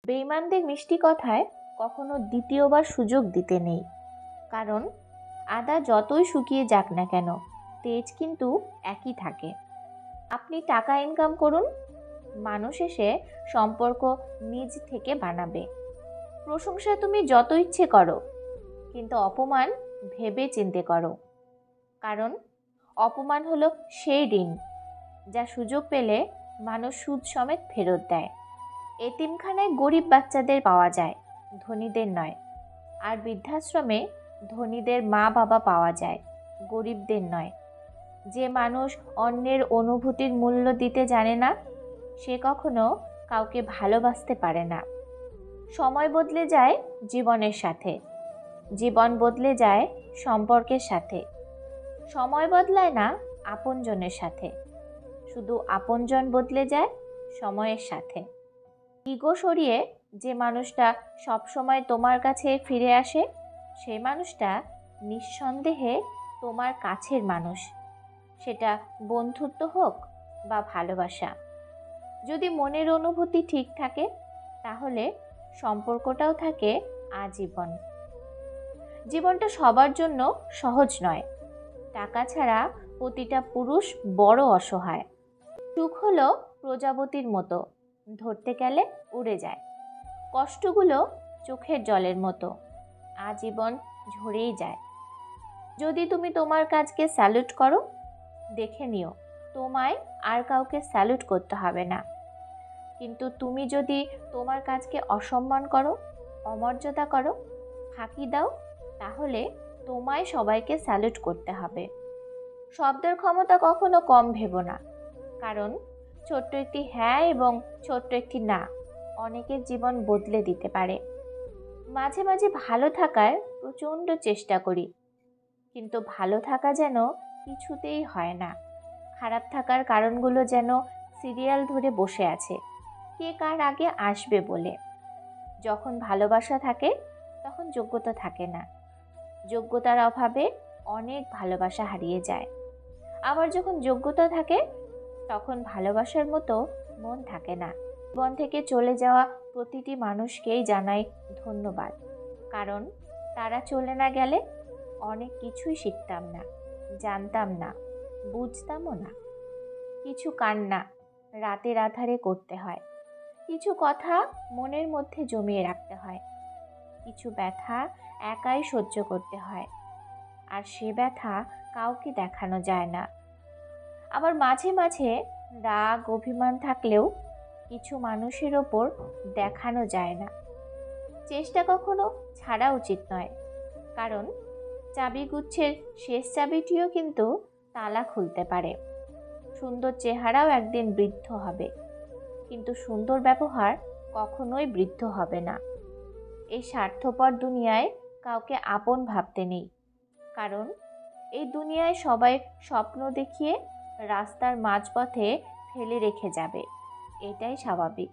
বেঈমানদের মিষ্টি কথায় কখনো দ্বিতীয়বার সুযোগ দিতে নেই, কারণ আদা যতই শুকিয়ে যাক না কেন তেজ কিন্তু একই থাকে। আপনি টাকা ইনকাম করুন, মানুষ এসে সম্পর্ক নিজ থেকে বানাবে। প্রশংসা তুমি যত ইচ্ছে করো, কিন্তু অপমান ভেবে চিন্তে করো, কারণ অপমান হলো সেই ঋণ যা সুযোগ পেলে মানুষ সুদ সমেত ফেরত দেয়। এতিমখানায় গরিব বাচ্চাদের পাওয়া যায়, ধনীদের নয়। আর বৃদ্ধাশ্রমে ধনীদের মা বাবা পাওয়া যায়, গরিবদের নয়। যে মানুষ অন্যের অনুভূতির মূল্য দিতে জানে না, সে কখনো কাউকে ভালোবাসতে পারে না। সময় বদলে যায় জীবনের সাথে, জীবন বদলে যায় সম্পর্কের সাথে। সময় বদলায় না আপনজনের সাথে, শুধু আপনজন বদলে যায় সময়ের সাথে। ইগো সরিয়ে যে মানুষটা সবসময় তোমার কাছে ফিরে আসে, সেই মানুষটা নিঃসন্দেহে তোমার কাছের মানুষ, সেটা বন্ধুত্ব হোক বা ভালোবাসা। যদি মনের অনুভূতি ঠিক থাকে, তাহলে সম্পর্কটাও থাকে আজীবন। জীবনটা সবার জন্য সহজ নয়। টাকা ছাড়া প্রতিটা পুরুষ বড় অসহায়। সুখ হলো প্রজাপতির মতো, ধরতে গেলে উড়ে যায়। কষ্টগুলো চোখের জলের মতো, আজীবন ঝরেই যায়। যদি তুমি তোমার কাজকে স্যালুট করো, দেখে নিও তোমায় আর কাউকে স্যালুট করতে হবে না। কিন্তু তুমি যদি তোমার কাজকে অসম্মান করো, অমর্যাদা করো, ফাঁকি দাও, তাহলে তোমায় সবাইকে স্যালুট করতে হবে। শব্দের ক্ষমতা কখনো কম ভেবো না, কারণ ছোট্ট একটি হ্যাঁ এবং ছোট্ট একটি না অনেকের জীবন বদলে দিতে পারে। মাঝে মাঝে ভালো থাকার প্রচণ্ড চেষ্টা করি, কিন্তু ভালো থাকা যেন কিছুতেই হয় না। খারাপ থাকার কারণগুলো যেন সিরিয়াল ধরে বসে আছে, কে কার আগে আসবে বলে। যখন ভালোবাসা থাকে, তখন যোগ্যতা থাকে না। যোগ্যতার অভাবে অনেক ভালোবাসা হারিয়ে যায়। আবার যখন যোগ্যতা থাকে, তখন ভালোবাসার মতো মন থাকে না। জীবন থেকে চলে যাওয়া প্রতিটি মানুষকেই জানাই ধন্যবাদ, কারণ তারা চলে না গেলে অনেক কিছুই শিখতাম না, জানতাম না, বুঝতামও না। কিছু কান্না রাতের আধারে করতে হয়, কিছু কথা মনের মধ্যে জমিয়ে রাখতে হয়, কিছু ব্যথা একাই সহ্য করতে হয়, আর সে ব্যথা কাউকে দেখানো যায় না। আবার মাঝে মাঝে রাগ অভিমান থাকলেও কিছু মানুষের ওপর দেখানো যায় না। চেষ্টা কখনো ছাড়া উচিত নয়, কারণ চাবিগুচ্ছের শেষ চাবিটিও কিন্তু তালা খুলতে পারে। সুন্দর চেহারাও একদিন বৃদ্ধ হবে, কিন্তু সুন্দর ব্যবহার কখনোই বৃদ্ধ হবে না। এই স্বার্থপর দুনিয়ায় কাউকে আপন ভাবতে নেই, কারণ এই দুনিয়ায় সবাই স্বপ্ন দেখিয়ে রাস্তার মাঝপথে ফেলে রেখে যাবে, এটাই স্বাভাবিক।